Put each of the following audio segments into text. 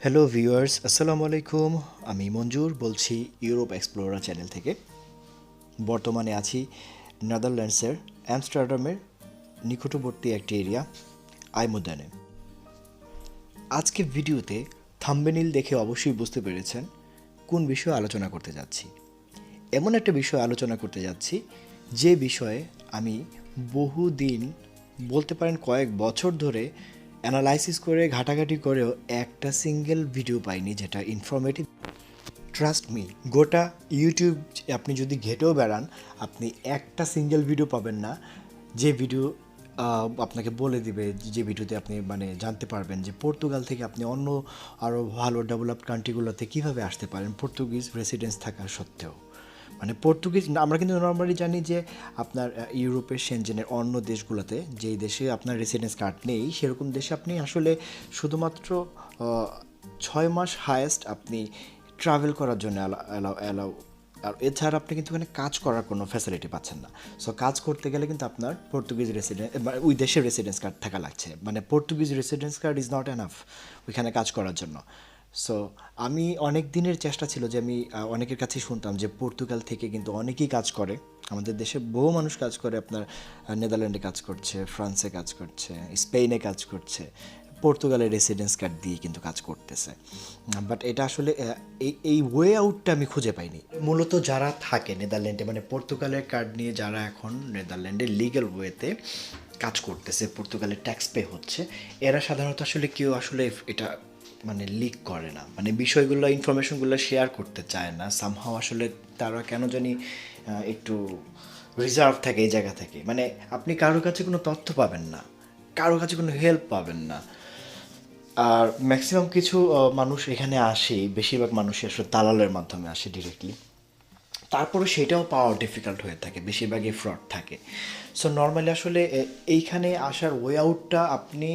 Hello viewers, আসসালামু আলাইকুম। আমি মঞ্জুর বলছি ইউরোপ এক্সপ্লোরার চ্যানেল থেকে। বর্তমানে আছি নেদারল্যান্ডসের অ্যামস্টারডামের নিকটবর্তী একটি এরিয়া আইমুদানে। আজকে ভিডিওতে থাম্বনেইল দেখে অবশ্যই বুঝতে পেরেছেন কোন বিষয়ে আলোচনা করতে যাচ্ছি। এমন একটা বিষয় আলোচনা করতে যাচ্ছি যে বিষয়ে আমি বহুদিন, বলতে পারেন কয়েক বছর ধরে অ্যানালাইসিস করে ঘাটাঘাটি করেও একটা সিঙ্গেল ভিডিও পাইনি যেটা ইনফরমেটিভ। ট্রাস্ট মি, গোটা ইউটিউব আপনি যদি ঘেটেও বেড়ান, আপনি একটা সিঙ্গেল ভিডিও পাবেন না যে ভিডিও আপনাকে বলে দিবে, যে ভিডিওতে আপনি জানতে পারবেন যে পর্তুগাল থেকে আপনি অন্য আরও ভালো ডেভেলপড কান্ট্রিগুলোতে কীভাবে আসতে পারেন পর্তুগিজ রেসিডেন্স থাকা সত্ত্বেও। পর্তুগিজ আমরা কিন্তু নর্মালি জানি যে আপনার ইউরোপের সেনজেনের অন্য দেশগুলোতে, যেই দেশে আপনার রেসিডেন্স কার্ড নেই, সেরকম দেশে আপনি আসলে শুধুমাত্র 6 মাস হায়েস্ট আপনি ট্রাভেল করার জন্য অ্যালাউ। আর এছাড়া আপনি কিন্তু ওখানে কাজ করার কোনো ফ্যাসিলিটি পাচ্ছেন না। সো কাজ করতে গেলে কিন্তু আপনার পর্তুগিজ রেসিডেন্স, ওই দেশের রেসিডেন্স কার্ড থাকা লাগছে। Portuguese residence card is not enough ওইখানে কাজ করার জন্য। সো আমি অনেক দিনের চেষ্টা ছিল যে আমি অনেকের কাছেই শুনতাম যে পর্তুগাল থেকে কিন্তু অনেকেই কাজ করে, আমাদের দেশে বহু মানুষ কাজ করে, আপনার নেদারল্যান্ডে কাজ করছে, ফ্রান্সে কাজ করছে, স্পেনে কাজ করছে, পর্তুগালের রেসিডেন্স কার্ড দিয়ে কিন্তু কাজ করতেছে। বাট এটা আসলে এই ওয়ে আউটটা আমি খুঁজে পাইনি। মূলত যারা থাকে নেদারল্যান্ডে, পর্তুগালের কার্ড নিয়ে যারা এখন নেদারল্যান্ডে লিগ্যাল ওয়েতে কাজ করতেছে, পর্তুগালের ট্যাক্স পে হচ্ছে, এরা সাধারণত আসলে কেউ আসলে এটা লিক করে না, বিষয়গুলো ইনফরমেশনগুলো শেয়ার করতে চায় না সামহাও। আসলে তারা কেন জানি একটু রিজার্ভ থাকে এই জায়গা থেকে। আপনি কারোর কাছে কোনো তথ্য পাবেন না, কারোর কাছে কোনো হেল্প পাবেন না। আর ম্যাক্সিমাম কিছু মানুষ এখানে আসে, বেশিরভাগ মানুষই আসলে দালালের মাধ্যমে আসে ডিরেক্টলি। তারপরে সেটাও পাওয়া ডিফিকাল্ট হয়ে থাকে, বেশিরভাগই ফ্রড থাকে। সো নর্মালি আসলে এইখানে আসার ওয়ে আউটটা আপনি,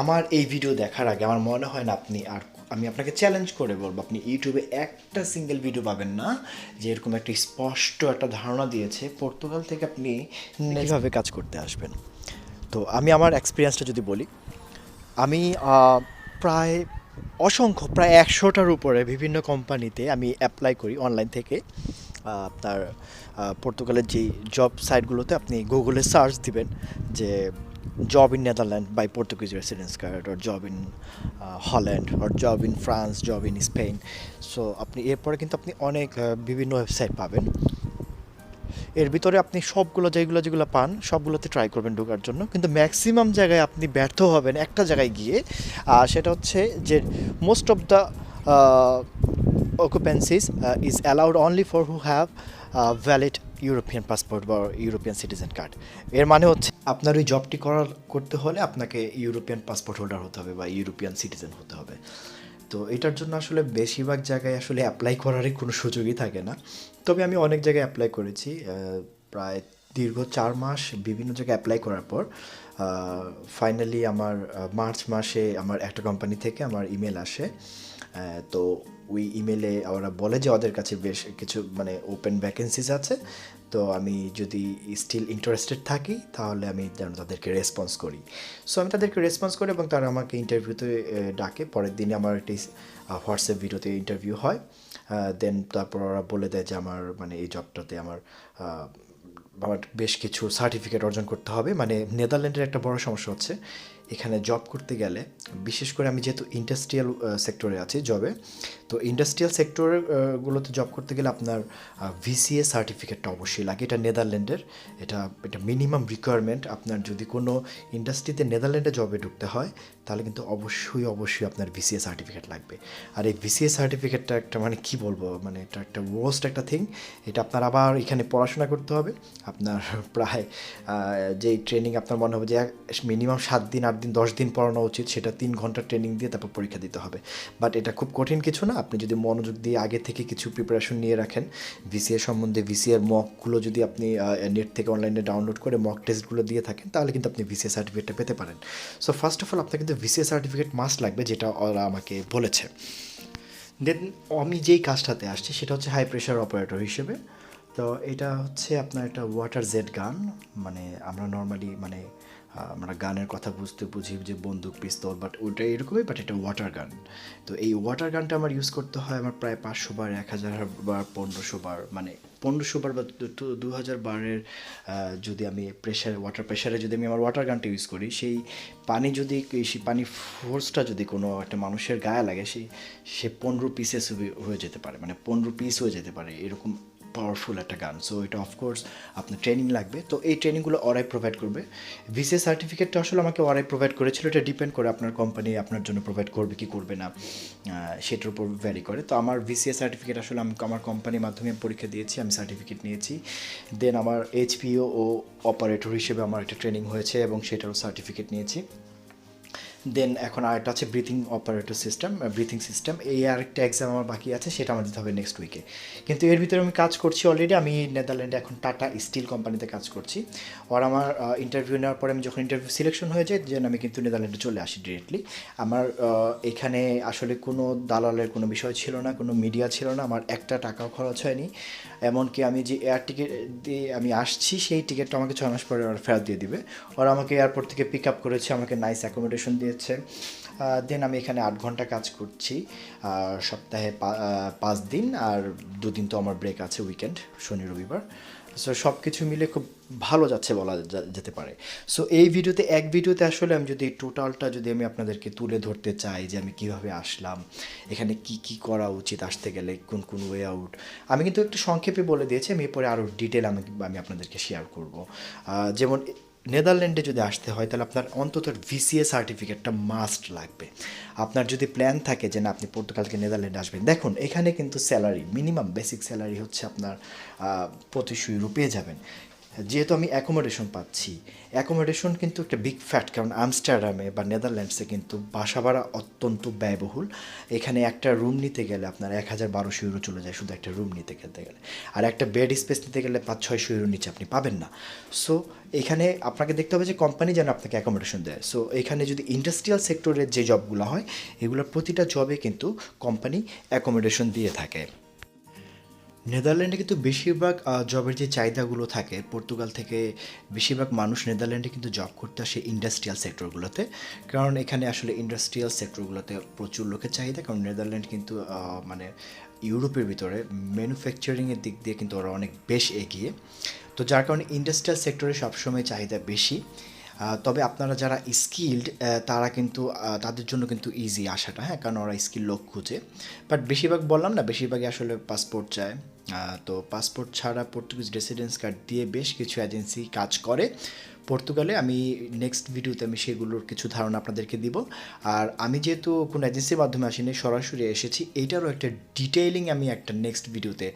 আমার এই ভিডিও দেখার আগে আমার মনে হয় না আপনি, আর আমি আপনাকে চ্যালেঞ্জ করে বলবো, আপনি ইউটিউবে একটা সিঙ্গেল ভিডিও পাবেন না যে এরকম একটা স্পষ্ট একটা ধারণা দিয়েছে পর্তুগাল থেকে আপনি কীভাবে কাজ করতে আসবেন। তো আমি আমার এক্সপিরিয়েন্সটা যদি বলি, আমি প্রায় প্রায় 100টার উপরে বিভিন্ন কোম্পানিতে আমি অ্যাপ্লাই করি অনলাইন থেকে। আপনার পর্তুগালের যেই জব সাইটগুলোতে আপনি গুগলে সার্চ দিবেন যে job in Netherland by Portuguese residence card, or job in Holland, or job in France, job in Spain. So আপনি এরপরে কিন্তু আপনি অনেক বিভিন্ন ওয়েবসাইট পাবেন। এর ভিতরে আপনি সবগুলো যেগুলো পান সবগুলোতে ট্রাই করবেন ঢোকার জন্য, কিন্তু ম্যাক্সিমাম জায়গায় আপনি ব্যর্থ হবেন একটা জায়গায় গিয়ে। সেটা হচ্ছে যে most of the occupancies is allowed only for who have valid European passport বা ইউরোপিয়ান সিটিজেন কার্ড। এর মানে হচ্ছে আপনার ওই জবটি করতে হলে আপনাকে ইউরোপিয়ান পাসপোর্ট হোল্ডার হতে হবে বা ইউরোপিয়ান সিটিজেন হতে হবে। তো এটার জন্য আসলে বেশিরভাগ জায়গায় আসলে অ্যাপ্লাই করারই কোনো সুযোগই থাকে না। তবে আমি অনেক জায়গায় অ্যাপ্লাই করেছি, প্রায় দীর্ঘ 4 মাস বিভিন্ন জায়গায় অ্যাপ্লাই করার পর ফাইনালি আমার মার্চ মাসে আমার একটা কোম্পানি থেকে আমার ইমেল আসে। তো ওই ইমেলে ওরা বলে যে ওদের কাছে বেশ কিছু ওপেন ভ্যাকেন্সিজ আছে, তো আমি যদি স্টিল ইন্টারেস্টেড থাকি তাহলে আমি যেন তাদেরকে রেসপন্স করি। সো আমি তাদেরকে রেসপন্স করি এবং তারা আমাকে ইন্টারভিউতে ডাকে। পরের দিনে আমার একটি হোয়াটসঅ্যাপ ভিডিওতে ইন্টারভিউ হয়। দেন তারপর ওরা বলে দেয় যে আমার এই জবটাতে আমার বেশ কিছু সার্টিফিকেট অর্জন করতে হবে। নেদারল্যান্ডের একটা বড় সমস্যা হচ্ছে এখানে জব করতে গেলে, বিশেষ করে আমি যেহেতু ইন্ডাস্ট্রিয়াল সেক্টরে আছি জবে, তো ইন্ডাস্ট্রিয়াল সেক্টরগুলোতে জব করতে গেলে আপনার ভিসিএ সার্টিফিকেটটা অবশ্যই লাগে। এটা নেদারল্যান্ডের, এটা মিনিমাম রিকোয়ারমেন্ট। আপনার যদি কোনো ইন্ডাস্ট্রিতে নেদারল্যান্ডে জবে ঢুকতে হয় তাহলে কিন্তু অবশ্যই আপনার ভিসিএ সার্টিফিকেট লাগবে। আর এই ভিসিএ সার্টিফিকেটটা একটা কী বলবো, এটা একটা ওয়ার্স্ট একটা থিং। এটা আপনার আবার এখানে পড়াশোনা করতে হবে। আপনার প্রায় যেই ট্রেনিং আপনার মনে হবে যে মিনিমাম 7 দিন 8 দিন 10 দিন পড়ানো উচিত, সেটা 3 ঘন্টা ট্রেনিং দিয়ে তারপর পরীক্ষা দিতে হবে। বাট এটা খুব কঠিন কিছু না, আপনি যদি মনোযোগ দিয়ে আগে থেকে কিছু প্রিপারেশন নিয়ে রাখেন ভিসিএ সম্বন্ধে, ভিসিএর মকগুলো যদি আপনি নেট থেকে অনলাইনে ডাউনলোড করে মক টেস্টগুলো দিয়ে থাকেন তাহলে কিন্তু আপনি ভিসিএ সার্টিফিকেটটা পেতে পারেন। সো ফার্স্ট অফ অল আপনার কিন্তু ভিসিএ সার্টিফিকেট মাস্ট লাগবে, যেটা ওরা আমাকে বলেছে। দেন আমি যেই কাজটাতে আসছি সেটা হচ্ছে হাই প্রেশার অপারেটর হিসেবে। তো এটা হচ্ছে আপনার একটা ওয়াটার জেট গান, আমরা নর্মালি আমরা গানের কথা বুঝি যে বন্দুক পিস্তল, বাট ওইটা এরকমই, বাট এটা ওয়াটার গান। তো এই ওয়াটার গানটা আমার ইউজ করতে হয় আমার প্রায় 500 বার, 1000 বার, 1500 বার, মানে 1500 বার বা 2000 বারের যদি আমি ওয়াটার প্রেশারে যদি আমি আমার ওয়াটার গানটা ইউজ করি, সেই পানি যদি সেই পানি ফোর্সটা যদি কোনো একটা মানুষের গায়ে লাগে, সে 15 পিসেস হয়ে যেতে পারে, মানে 15 পিস হয়ে যেতে পারে, এরকম পাওয়ারফুল একটা গান। সো এটা অফকোর্স আপনার ট্রেনিং লাগবে। তো এই ট্রেনিংগুলো ওরাই প্রোভাইড করবে। ভিসিএ সার্টিফিকেটটা আসলে আমাকে ওরাই প্রোভাইড করেছিল। এটা ডিপেন্ড করে আপনার কোম্পানি আপনার জন্য প্রোভাইড করবে কি করবে না, সেটার উপর ভ্যারি করে। তো আমার ভিসিএ সার্টিফিকেট আসলে আমি আমার কোম্পানির মাধ্যমে পরীক্ষা দিয়েছি, আমি সার্টিফিকেট নিয়েছি। দেন আমার এইচপিও ও অপারেটর হিসেবে আমার একটা ট্রেনিং হয়েছে এবং সেটারও সার্টিফিকেট নিয়েছি। দেন এখন আরেকটা আছে ব্রিথিং সিস্টেম। এই আরেকটা এক্সাম আমার বাকি আছে, সেটা আমার দিতে হবে নেক্সট উইকে। কিন্তু এর ভিতরে আমি কাজ করছি অলরেডি। আমি নেদারল্যান্ডে এখন টাটা স্টিল কোম্পানিতে কাজ করছি। আর আমার ইন্টারভিউ নেওয়ার পরে আমি যখন ইন্টারভিউ সিলেকশন হয়ে যায়, যেন আমি কিন্তু নেদারল্যান্ডে চলে আসি ডিরেক্টলি। আমার এখানে আসলে কোনো দালালের কোনো বিষয় ছিল না, কোনো মিডিয়া ছিল না, আমার একটা টাকাও খরচ হয়নি। এমনকি আমি যে এয়ার টিকিট দিয়ে আমি আসছি, সেই টিকিটটা আমাকে 6 মাস পরে ওরা ফেরত দিয়ে দিবে। ওরা আমাকে এয়ারপোর্ট থেকে পিক আপ করেছে, আমাকে নাইস অ্যাকোমোডেশন দিয়েছে। দেন আমি এখানে 8 ঘন্টা কাজ করছি, সপ্তাহে 5 দিন, আর 2 দিন তো আমার ব্রেক আছে, উইকেন্ড, শনি রবিবার। সো সব কিছু মিলে খুব ভালো যাচ্ছে বলা যেতে পারে। সো এই ভিডিওতে আসলে আমি যদি টোটালটা যদি আমি আপনাদেরকে তুলে ধরতে চাই যে আমি কীভাবে আসলাম, এখানে কি করা উচিত আসতে গেলে, কোন ওয়ে আউট, আমি কিন্তু একটু সংক্ষেপে বলে দিয়েছি। আমি এরপরে আরও ডিটেল আমি আপনাদেরকে শেয়ার করব। যেমন নেদারল্যান্ডে যদি আসতে হয়, তাহলে আপনার অন্তত ভিসিএ সার্টিফিকেটটা মাস্ট লাগবে। আপনার যদি প্ল্যান থাকে যে না আপনি পর্তুগাল থেকে নেদারল্যান্ডে আসবেন, দেখুন এখানে কিন্তু স্যালারি মিনিমাম বেসিক স্যালারি হচ্ছে আপনার 25 ইউরো পেয়ে যাবেন। যেহেতু আমি অ্যাকোমোডেশন পাচ্ছি, অ্যাকোমোডেশন কিন্তু একটা বিগ ফ্যাক্ট, কারণ আমস্টারডামে বা নেদারল্যান্ডসে কিন্তু বাসা ভাড়া অত্যন্ত ব্যয়বহুল। এখানে একটা রুম নিতে গেলে আপনার 1000-1200 ইউরো চলে যায় শুধু একটা রুম নিতে গেলে, আর একটা বেড স্পেস নিতে গেলে 500-600 ইউরোর নিচে আপনি পাবেন না। সো এখানে আপনাকে দেখতে হবে যে কোম্পানি যেন আপনাকে অ্যাকোমোডেশন দেয়। সো এখানে যদি ইন্ডাস্ট্রিয়াল সেক্টরের যে জবগুলো হয়, এগুলোর প্রতিটা জবে কিন্তু কোম্পানি অ্যাকোমোডেশন দিয়ে থাকে। নেদারল্যান্ডে কিন্তু বেশিরভাগ জবের যে চাহিদাগুলো থাকে, পর্তুগাল থেকে বেশিরভাগ মানুষ নেদারল্যান্ডে কিন্তু জব করতে আসে ইন্ডাস্ট্রিয়াল সেক্টরগুলোতে, কারণ এখানে আসলে ইন্ডাস্ট্রিয়াল সেক্টরগুলোতে প্রচুর লোকের চাহিদা। কারণ নেদারল্যান্ড কিন্তু মানে ইউরোপের ভিতরে ম্যানুফ্যাকচারিংয়ের দিক দিয়ে কিন্তু ওরা অনেক বেশ এগিয়ে। তো যার কারণে ইন্ডাস্ট্রিয়াল সেক্টরে সবসময় চাহিদা বেশি। তবে আপনারা যারা স্কিল্ড, তারা কিন্তু তাদের জন্য কিন্তু ইজি আসাটা, হ্যাঁ, কারণ ওরা স্কিল লোক খুঁজে। বাট বেশিরভাগ বললাম না, বেশিরভাগই আসলে পাসপোর্ট চায়। তো পাসপোর্ট ছাড়া পর্তুগিজ রেসিডেন্স কার্ড দিয়ে বেশ কিছু এজেন্সি কাজ করে পর্তুগালে। আমি নেক্সট ভিডিওতে আমি সেগুলোর কিছু ধারণা আপনাদেরকে দিব। আর আমি যেহেতু কোনো এজেন্সির মাধ্যমে আসিনি, সরাসরি এসেছি, এইটারও একটা ডিটেইলিং আমি একটা নেক্সট ভিডিওতে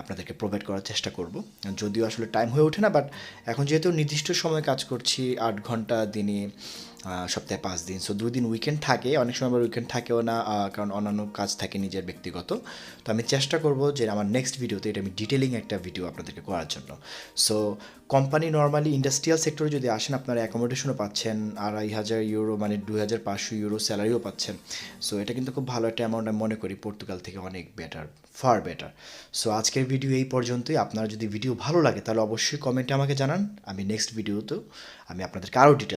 আপনাদেরকে প্রোভাইড করার চেষ্টা করব। যদিও আসলে টাইম হয়ে ওঠে না, বাট এখন যেহেতু নির্দিষ্ট সময় কাজ করছি, 8 ঘন্টা দিনে, সপ্তাহে 5 দিন, সো 2 দিন উইকেন্ড থাকে, অনেক সময় আবার উইকেন্ড থাকেও না, কারণ অন্যান্য কাজ থাকে নিজের ব্যক্তিগত। তো আমি চেষ্টা করব যে আমার নেক্সট ভিডিওতে এটা আমি ডিটেলিং একটা ভিডিও আপনাদেরকে করার জন্য। সো কোম্পানি নর্মালি ইন্ডাস্ট্রিয়াল সেক্টরে যদি আসেন, আপনারা অ্যাকোমোডেশনও পাচ্ছেন, 2500 ইউরো মানে 2500 ইউরো স্যালারিও পাচ্ছেন। সো এটা কিন্তু খুব ভালো একটা অ্যামাউন্ট, আমি মনে করি পর্তুগাল থেকে অনেক বেটার, ফার বেটার। সো আজকের ভিডিও এই পর্যন্তই। আপনার যদি ভিডিও ভালো লাগে তাহলে অবশ্যই কমেন্টে আমাকে জানান। আমি নেক্সট ভিডিওতেও আমি আপনাদেরকে আরও ডিটেল